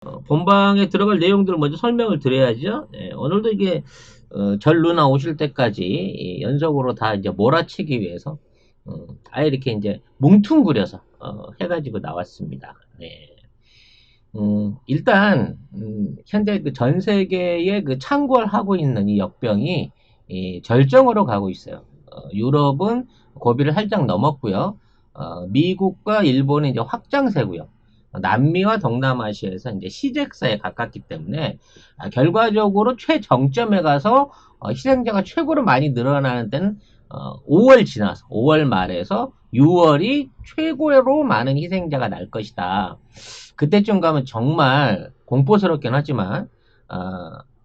본방에 들어갈 내용들을 먼저 설명을 드려야죠. 네, 오늘도 이게 전루나 오실 때까지 연속으로 다 이제 몰아치기 위해서 다 이렇게 이제 뭉퉁그려서 해가지고 나왔습니다. 네. 일단 현재 그 전 세계에 그 창궐하고 있는 이 역병이 절정으로 가고 있어요. 유럽은 고비를 살짝 넘었고요. 미국과 일본은 이제 확장세고요. 남미와 동남아시아에서 이제 시잭사에 가깝기 때문에 결과적으로 최정점에 가서 희생자가 최고로 많이 늘어나는 데는 5월 지나서 5월 말에서 6월이 최고로 많은 희생자가 날 것이다. 그때쯤 가면 정말 공포스럽긴 하지만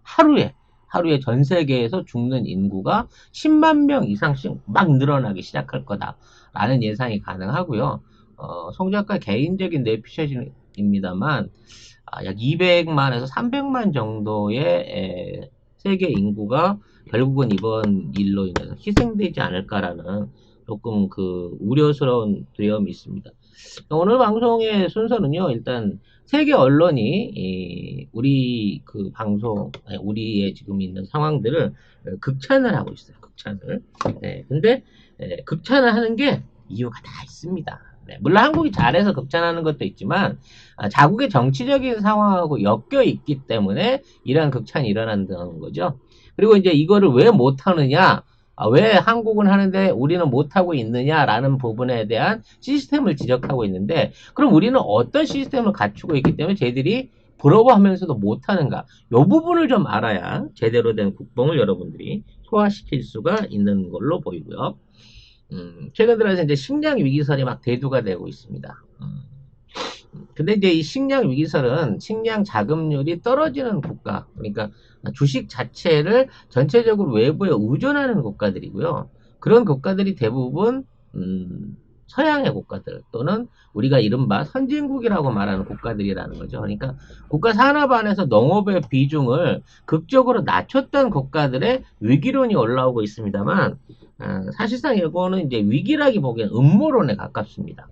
하루에 전 세계에서 죽는 인구가 10만 명 이상씩 막 늘어나기 시작할 거다라는 예상이 가능하고요. 송 작가 개인적인 내피셜입니다만 약 200만에서 300만 정도의 세계 인구가 결국은 이번 일로 인해서 희생되지 않을까라는 조금 그 우려스러운 두려움이 있습니다. 오늘 방송의 순서는요, 일단 세계 언론이 우리 그 방송, 우리의 지금 있는 상황들을 극찬을 하고 있어요. 극찬을. 네, 근데 극찬을 하는 게 이유가 다 있습니다. 네, 물론 한국이 잘해서 극찬하는 것도 있지만 자국의 정치적인 상황하고 엮여 있기 때문에 이러한 극찬이 일어난다는 거죠. 그리고 이제 이거를 왜 못하느냐, 왜 한국은 하는데 우리는 못하고 있느냐라는 부분에 대한 시스템을 지적하고 있는데, 그럼 우리는 어떤 시스템을 갖추고 있기 때문에 쟤들이 부러워하면서도 못하는가? 이 부분을 좀 알아야 제대로 된 국뽕을 여러분들이 소화시킬 수가 있는 걸로 보이고요. 최근 들어서 이제 식량 위기설이 막 대두가 되고 있습니다. 근데 이제 이 식량 위기설은 식량 자급률이 떨어지는 국가, 그러니까 주식 자체를 전체적으로 외부에 의존하는 국가들이고요. 그런 국가들이 대부분 서양의 국가들 또는 우리가 이른바 선진국이라고 말하는 국가들이라는 거죠. 그러니까 국가 산업 안에서 농업의 비중을 극적으로 낮췄던 국가들의 위기론이 올라오고 있습니다만, 사실상 이거는 이제 위기라기 보기엔 음모론에 가깝습니다.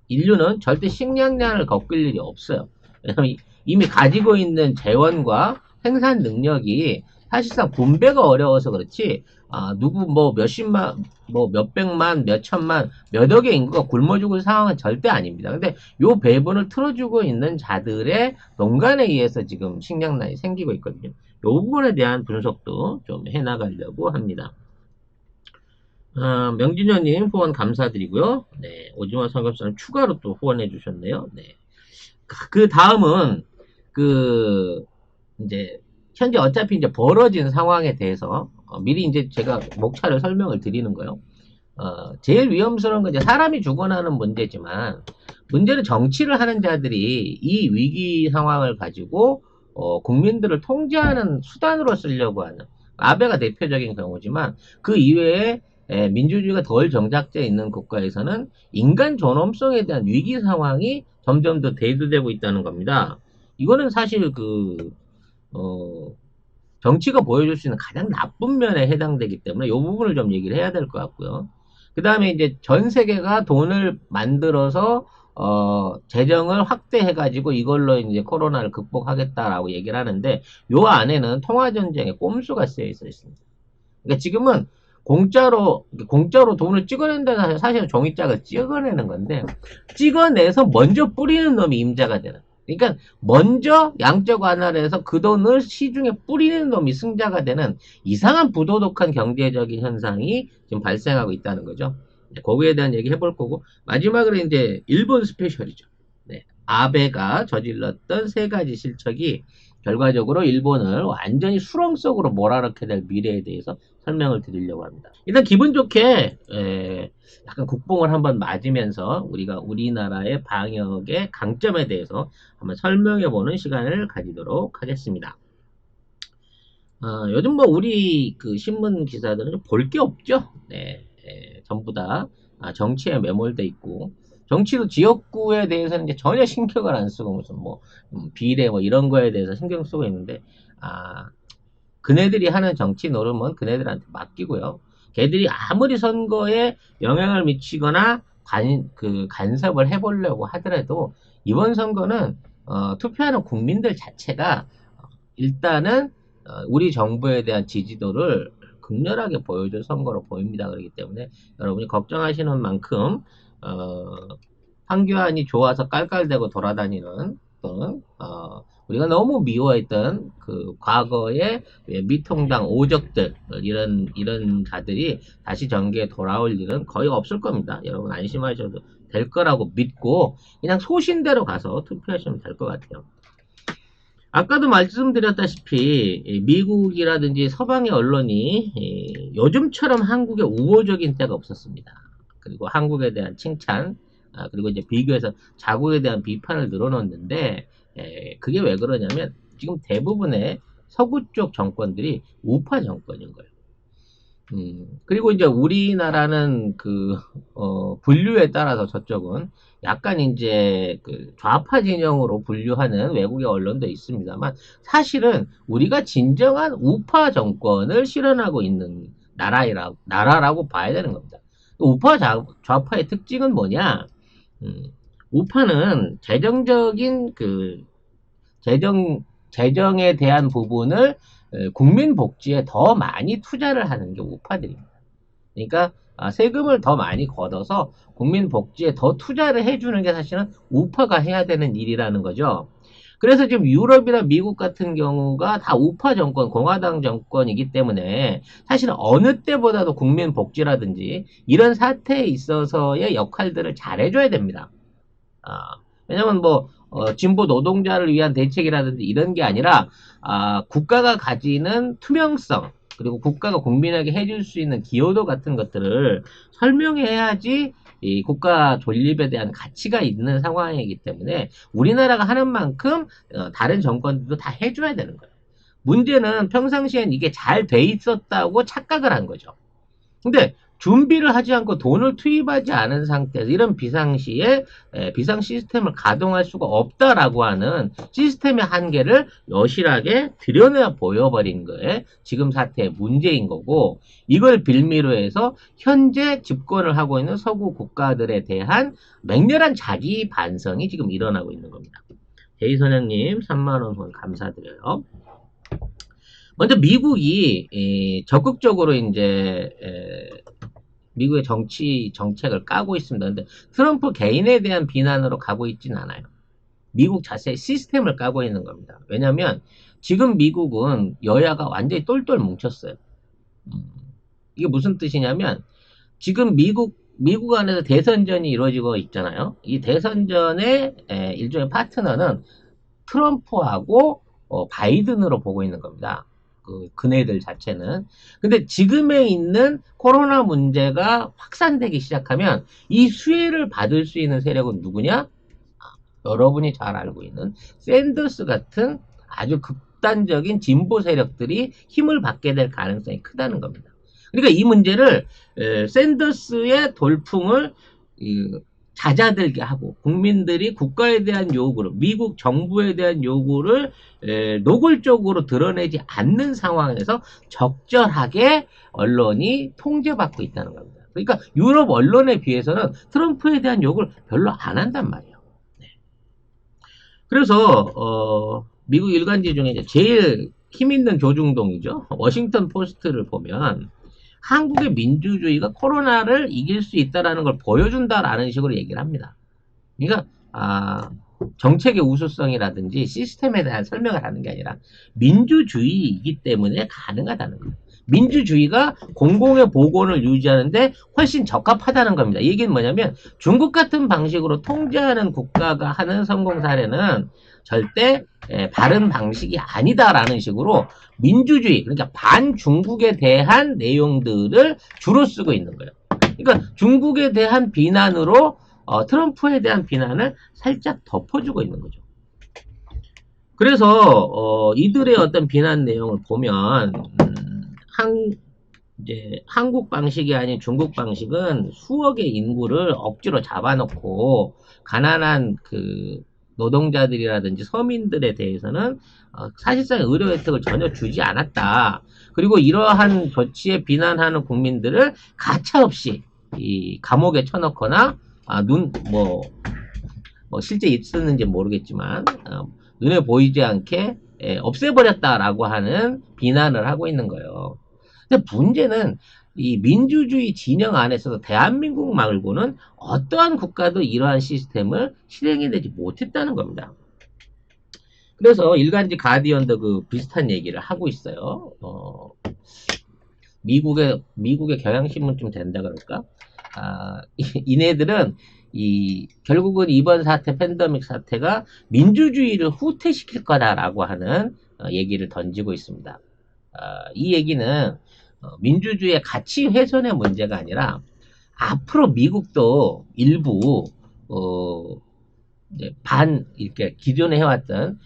인류는 절대 식량난을 겪을 일이 없어요. 왜냐면 이미 가지고 있는 재원과 생산 능력이 사실상 분배가 어려워서 그렇지, 누구 뭐 몇십만, 뭐 몇백만, 몇천만, 몇억의 인구가 굶어 죽을 상황은 절대 아닙니다. 근데 요 배분을 틀어주고 있는 자들의 농간에 의해서 지금 식량난이 생기고 있거든요. 요 부분에 대한 분석도 좀 해나가려고 합니다. 명진현님 후원 감사드리고요. 네, 오징어 삼겹살은 추가로 또 후원해 주셨네요. 네. 그 다음은 그 이제 현재 어차피 이제 벌어진 상황에 대해서 미리 이제 제가 목차를 설명을 드리는 거예요. 제일 위험스러운 건 이제 사람이 죽어나는 문제지만, 문제는 정치를 하는 자들이 이 위기 상황을 가지고 국민들을 통제하는 수단으로 쓰려고 하는, 아베가 대표적인 경우지만 그 이외에 민주주의가 덜 정착되어 있는 국가에서는 인간 존엄성에 대한 위기 상황이 점점 더 대두되고 있다는 겁니다. 이거는 사실 어, 정치가 보여줄 수 있는 가장 나쁜 면에 해당되기 때문에 이 부분을 좀 얘기를 해야 될 것 같고요. 그 다음에 이제 전 세계가 돈을 만들어서 재정을 확대해가지고 이걸로 이제 코로나를 극복하겠다라고 얘기를 하는데, 요 안에는 통화전쟁의 꼼수가 쓰여 있습니다. 그러니까 지금은 공짜로 돈을 찍어낸다는 사실 종이짝을 찍어내는 건데, 찍어내서 먼저 뿌리는 놈이 임자가 되는. 그러니까 먼저 양적 완화를 해서 그 돈을 시중에 뿌리는 놈이 승자가 되는 이상한 부도덕한 경제적인 현상이 지금 발생하고 있다는 거죠. 거기에 대한 얘기 해볼 거고, 마지막으로 이제 일본 스페셜이죠. 네. 아베가 저질렀던 세 가지 실책이 결과적으로 일본을 완전히 수렁 속으로 몰아넣게 될 미래에 대해서 설명을 드리려고 합니다. 일단 기분 좋게 약간 국뽕을 한번 맞으면서 우리가 우리나라의 방역의 강점에 대해서 한번 설명해보는 시간을 가지도록 하겠습니다. 요즘 뭐 우리 그 신문 기사들은 볼 게 없죠. 네, 전부 다 정치에 매몰돼 있고, 정치도 지역구에 대해서는 이제 전혀 신경을 안 쓰고 무슨 뭐 비례 뭐 이런 거에 대해서 신경 쓰고 있는데, 그네들이 하는 정치 노름은 그네들한테 맡기고요. 걔들이 아무리 선거에 영향을 미치거나 간섭을 해보려고 하더라도 이번 선거는 투표하는 국민들 자체가 일단은 우리 정부에 대한 지지도를 극렬하게 보여줄 선거로 보입니다. 그렇기 때문에 여러분이 걱정하시는 만큼 황교안이 좋아서 깔깔대고 돌아다니는 또는 우리가 너무 미워했던 그 과거의 미통당 오적들 이런 자들이 다시 정계에 돌아올 일은 거의 없을 겁니다. 여러분 안심하셔도 될 거라고 믿고 그냥 소신대로 가서 투표하시면 될 것 같아요. 아까도 말씀드렸다시피 미국이라든지 서방의 언론이 요즘처럼 한국에 우호적인 때가 없었습니다. 그리고 한국에 대한 칭찬, 그리고 이제 비교해서 자국에 대한 비판을 늘어놓는데 그게 왜 그러냐면 지금 대부분의 서구 쪽 정권들이 우파 정권인 거예요. 그리고 이제 우리나라는 분류에 따라서 저쪽은 약간 이제 좌파 진영으로 분류하는 외국의 언론도 있습니다만 사실은 우리가 진정한 우파 정권을 실현하고 있는 나라라고 봐야 되는 겁니다. 우파 좌파의 특징은 뭐냐? 우파는 재정적인 재정에 대한 부분을 국민 복지에 더 많이 투자를 하는 게 우파들입니다. 그러니까 세금을 더 많이 걷어서 국민 복지에 더 투자를 해주는 게 사실은 우파가 해야 되는 일이라는 거죠. 그래서 지금 유럽이나 미국 같은 경우가 다 우파 정권, 공화당 정권이기 때문에 사실은 어느 때보다도 국민 복지라든지 이런 사태에 있어서의 역할들을 잘 해줘야 됩니다. 왜냐면 진보 노동자를 위한 대책이라든지 이런 게 아니라 국가가 가지는 투명성 그리고 국가가 국민에게 해줄 수 있는 기여도 같은 것들을 설명해야지 이 국가 존립에 대한 가치가 있는 상황이기 때문에 우리나라가 하는 만큼 다른 정권들도 다 해줘야 되는 거예요. 문제는 평상시엔 이게 잘 돼 있었다고 착각을 한 거죠. 근데 준비를 하지 않고 돈을 투입하지 않은 상태에서 이런 비상시에 비상 시스템을 가동할 수가 없다라고 하는 시스템의 한계를 여실하게 드러내 보여버린 거에 지금 사태의 문제인 거고 이걸 빌미로 해서 현재 집권을 하고 있는 서구 국가들에 대한 맹렬한 자기 반성이 지금 일어나고 있는 겁니다. 제이선영님 3만원 후원 감사드려요. 먼저 미국이 적극적으로 이제 미국의 정치 정책을 까고 있습니다. 근데 트럼프 개인에 대한 비난으로 가고 있진 않아요. 미국 자체의 시스템을 까고 있는 겁니다. 왜냐하면 지금 미국은 여야가 완전히 똘똘 뭉쳤어요. 이게 무슨 뜻이냐면 지금 미국 안에서 대선전이 이루어지고 있잖아요. 이 대선전의 일종의 파트너는 트럼프하고 바이든으로 보고 있는 겁니다. 그네들 자체는. 근데 지금에 있는 코로나 문제가 확산되기 시작하면 이 수혜를 받을 수 있는 세력은 누구냐? 여러분이 잘 알고 있는 샌더스 같은 아주 극단적인 진보 세력들이 힘을 받게 될 가능성이 크다는 겁니다. 그러니까 이 문제를 샌더스의 돌풍을 잦아들게 하고 국민들이 국가에 대한 요구를 미국 정부에 대한 요구를 노골적으로 드러내지 않는 상황에서 적절하게 언론이 통제받고 있다는 겁니다. 그러니까 유럽 언론에 비해서는 트럼프에 대한 욕을 별로 안 한단 말이에요. 네. 그래서 미국 일간지 중에 제일 힘있는 조중동이죠. 워싱턴 포스트를 보면 한국의 민주주의가 코로나를 이길 수 있다는 걸 보여준다라는 식으로 얘기를 합니다. 그러니까 정책의 우수성이라든지 시스템에 대한 설명을 하는 게 아니라 민주주의이기 때문에 가능하다는 거예요. 민주주의가 공공의 보건을 유지하는데 훨씬 적합하다는 겁니다. 이 얘기는 뭐냐면 중국 같은 방식으로 통제하는 국가가 하는 성공 사례는 절대 바른 방식이 아니다라는 식으로 민주주의, 그러니까 반중국에 대한 내용들을 주로 쓰고 있는 거예요. 그러니까 중국에 대한 비난으로 트럼프에 대한 비난을 살짝 덮어주고 있는 거죠. 그래서 이들의 어떤 비난 내용을 보면 이제 한국 방식이 아닌 중국 방식은 수억의 인구를 억지로 잡아놓고 가난한 노동자들이라든지 서민들에 대해서는 사실상 의료 혜택을 전혀 주지 않았다. 그리고 이러한 조치에 비난하는 국민들을 가차없이 이 감옥에 쳐넣거나 실제 있었는지 모르겠지만 눈에 보이지 않게 없애버렸다라고 하는 비난을 하고 있는 거예요. 근데 문제는 이 민주주의 진영 안에서도 대한민국 말고는 어떠한 국가도 이러한 시스템을 실행해내지 못했다는 겁니다. 그래서 일간지 가디언도 그 비슷한 얘기를 하고 있어요. 미국의 경향신문쯤 된다 그럴까? 이네들은 결국은 이번 사태, 팬데믹 사태가 민주주의를 후퇴시킬 거다라고 하는 얘기를 던지고 있습니다. 이 얘기는 민주주의의 가치 훼손의 문제가 아니라 앞으로 미국도 일부 이렇게 기존에 해왔던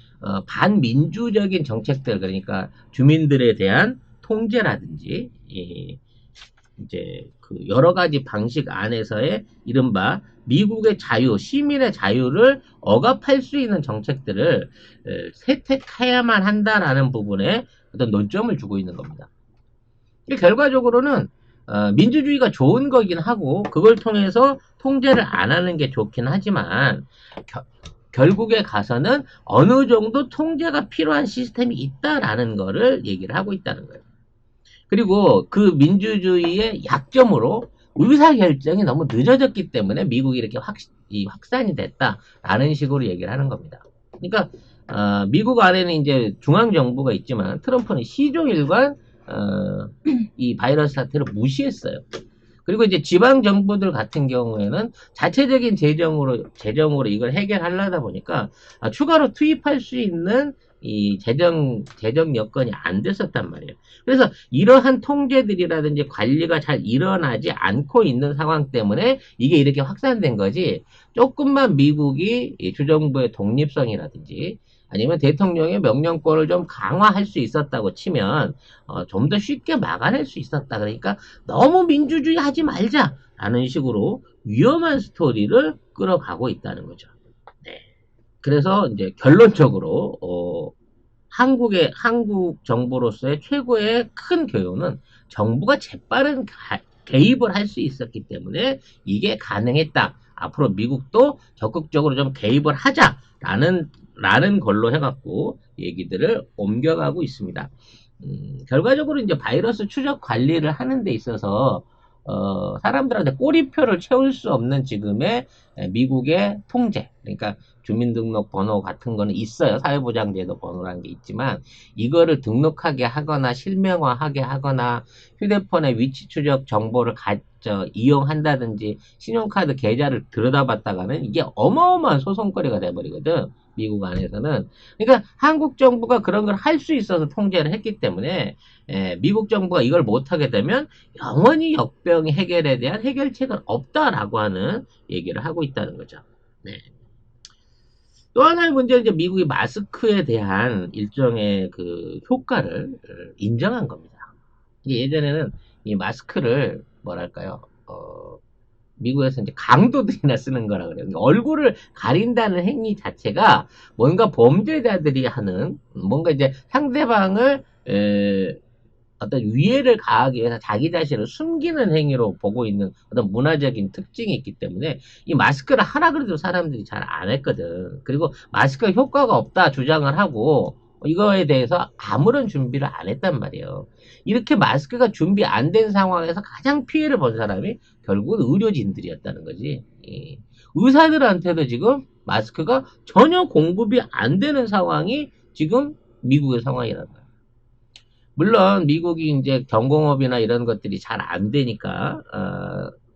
반민주적인 정책들, 그러니까 주민들에 대한 통제라든지 이제 그 여러 가지 방식 안에서의 이른바 미국의 자유, 시민의 자유를 억압할 수 있는 정책들을 채택해야만 한다라는 부분에 어떤 논점을 주고 있는 겁니다. 결과적으로는 민주주의가 좋은 거긴 하고 그걸 통해서 통제를 안 하는 게 좋긴 하지만 결국에 가서는 어느 정도 통제가 필요한 시스템이 있다라는 거를 얘기를 하고 있다는 거예요. 그리고 그 민주주의의 약점으로 의사결정이 너무 늦어졌기 때문에 미국이 이렇게 확산이 됐다라는 식으로 얘기를 하는 겁니다. 그러니까 미국 안에는 이제 중앙정부가 있지만 트럼프는 시종일관 이 바이러스 사태를 무시했어요. 그리고 이제 지방 정부들 같은 경우에는 자체적인 재정으로 이걸 해결하려다 보니까 추가로 투입할 수 있는 이 재정 여건이 안 됐었단 말이에요. 그래서 이러한 통제들이라든지 관리가 잘 일어나지 않고 있는 상황 때문에 이게 이렇게 확산된 거지, 조금만 미국이 주정부의 독립성이라든지 아니면 대통령의 명령권을 좀 강화할 수 있었다고 치면 좀 더 쉽게 막아낼 수 있었다. 그러니까 너무 민주주의 하지 말자라는 식으로 위험한 스토리를 끌어가고 있다는 거죠. 네. 그래서 이제 결론적으로 한국 정부로서의 최고의 큰 교훈은 정부가 재빠른 개입을 할 수 있었기 때문에 이게 가능했다. 앞으로 미국도 적극적으로 좀 개입을 하자라는 걸로 해갖고 얘기들을 옮겨가고 있습니다. 결과적으로 이제 바이러스 추적 관리를 하는 데 있어서 사람들한테 꼬리표를 채울 수 없는 지금의 미국의 통제, 그러니까 주민등록번호 같은 거는 있어요. 사회보장제도 번호라는 게 있지만 이거를 등록하게 하거나 실명화하게 하거나 휴대폰의 위치 추적 정보를 이용한다든지 신용카드 계좌를 들여다봤다가는 이게 어마어마한 소송거리가 돼버리거든. 미국 안에서는. 그러니까 한국 정부가 그런 걸 할 수 있어서 통제를 했기 때문에 미국 정부가 이걸 못하게 되면 영원히 역병 해결에 대한 해결책은 없다라고 하는 얘기를 하고 있다는 거죠. 네. 또 하나의 문제는 이제 미국이 마스크에 대한 일종의 그 효과를 인정한 겁니다. 예전에는 이 마스크를 뭐랄까요, 미국에서 이제 강도들이나 쓰는 거라 그래요. 그러니까 얼굴을 가린다는 행위 자체가 뭔가 범죄자들이 하는, 뭔가 이제 상대방을 어떤 위해를 가하기 위해서 자기 자신을 숨기는 행위로 보고 있는 어떤 문화적인 특징이 있기 때문에 이 마스크를 하라 그래도 사람들이 잘 안 했거든. 그리고 마스크가 효과가 없다 주장을 하고 이거에 대해서 아무런 준비를 안 했단 말이에요. 이렇게 마스크가 준비 안 된 상황에서 가장 피해를 본 사람이 결국은 의료진들이었다는 거지. 의사들한테도 지금 마스크가 전혀 공급이 안 되는 상황이 지금 미국의 상황이라는 거예요. 물론 미국이 이제 경공업이나 이런 것들이 잘 안 되니까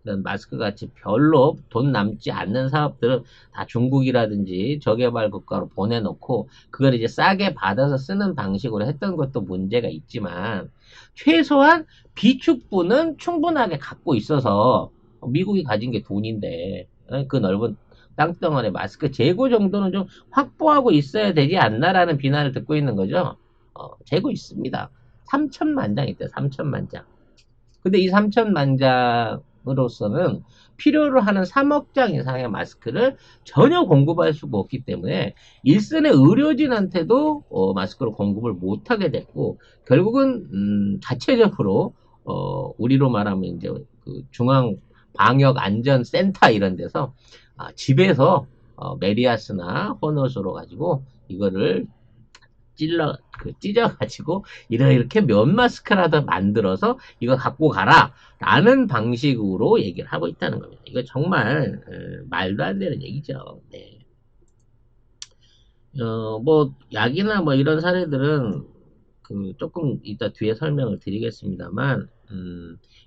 이런 마스크 같이 별로 돈 남지 않는 사업들은 다 중국이라든지 저개발 국가로 보내놓고 그걸 이제 싸게 받아서 쓰는 방식으로 했던 것도 문제가 있지만 최소한 비축분은 충분하게 갖고 있어서 미국이 가진 게 돈인데 그 넓은 땅덩어리 마스크 재고 정도는 좀 확보하고 있어야 되지 않나라는 비난을 듣고 있는 거죠. 재고 있습니다. 3천만 장 있대요. 3천만 장. 근데 이 3천만 장으로서는 필요로 하는 3억 장 이상의 마스크를 전혀 공급할 수가 없기 때문에 일선의 의료진한테도 마스크를 공급을 못하게 됐고 결국은 자체적으로 우리로 말하면 이제 그 중앙 방역 안전 센터 이런 데서 집에서 메리아스나 호너스로 가지고 이거를 찢어가지고, 이렇게 몇 마스크라도 만들어서 이거 갖고 가라. 라는 방식으로 얘기를 하고 있다는 겁니다. 이거 정말, 말도 안 되는 얘기죠. 네. 뭐, 약이나 뭐 이런 사례들은 조금 이따 뒤에 설명을 드리겠습니다만,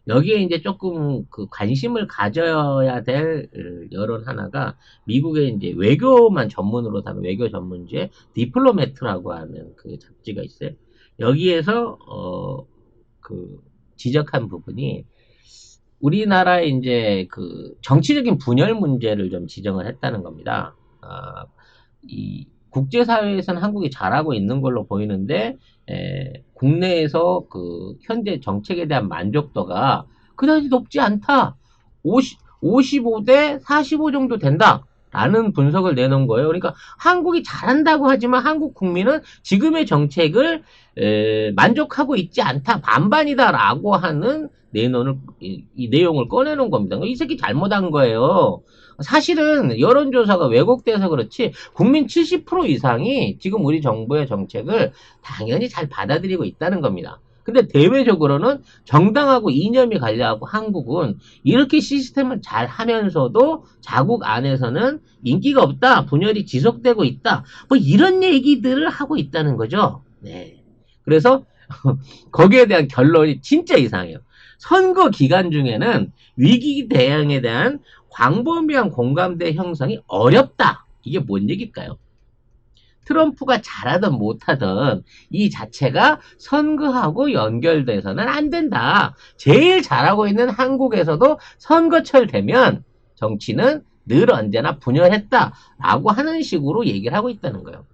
여기에 이제 조금 관심을 가져야 될 여론 하나가 미국의 이제 외교만 전문으로 다룬 외교 전문지에 디플로매트라고 하는 그 잡지가 있어요. 여기에서 지적한 부분이 우리나라의 이제 정치적인 분열 문제를 좀 지적을 했다는 겁니다. 이 국제사회에서는 한국이 잘하고 있는 걸로 보이는데, 국내에서 현재 정책에 대한 만족도가 그다지 높지 않다. 55대 45 정도 된다. 라는 분석을 내놓은 거예요. 그러니까 한국이 잘한다고 하지만 한국 국민은 지금의 정책을 만족하고 있지 않다. 반반이다라고 하는 이 내용을 꺼내놓은 겁니다. 이 새끼 잘못한 거예요. 사실은 여론조사가 왜곡돼서 그렇지 국민 70% 이상이 지금 우리 정부의 정책을 당연히 잘 받아들이고 있다는 겁니다. 근데 대외적으로는 정당하고 이념이 갈려하고 한국은 이렇게 시스템을 잘 하면서도 자국 안에서는 인기가 없다, 분열이 지속되고 있다, 뭐 이런 얘기들을 하고 있다는 거죠. 네. 그래서 거기에 대한 결론이 진짜 이상해요. 선거 기간 중에는 위기 대응에 대한 광범위한 공감대 형성이 어렵다. 이게 뭔 얘기일까요? 트럼프가 잘하든 못하든 이 자체가 선거하고 연결돼서는 안 된다. 제일 잘하고 있는 한국에서도 선거철 되면 정치는 늘 언제나 분열했다라고 하는 식으로 얘기를 하고 있다는 거예요.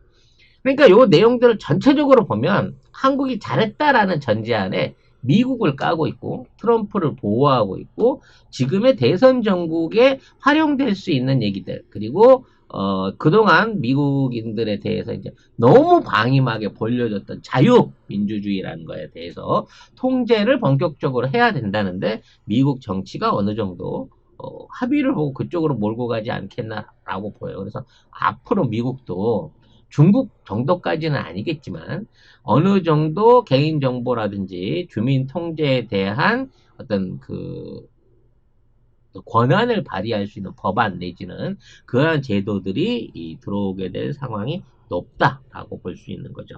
그러니까 요 내용들을 전체적으로 보면 한국이 잘했다라는 전제안에 미국을 까고 있고 트럼프를 보호하고 있고 지금의 대선 정국에 활용될 수 있는 얘기들 그리고 그동안 미국인들에 대해서 이제 너무 방임하게 벌려졌던 자유민주주의라는 거에 대해서 통제를 본격적으로 해야 된다는데 미국 정치가 어느 정도 합의를 보고 그쪽으로 몰고 가지 않겠나라고 보여요. 그래서 앞으로 미국도 중국 정도까지는 아니겠지만 어느 정도 개인정보라든지 주민 통제에 대한 어떤 권한을 발휘할 수 있는 법안 내지는 그러한 제도들이 들어오게 될 상황이 높다라고 볼 수 있는 거죠.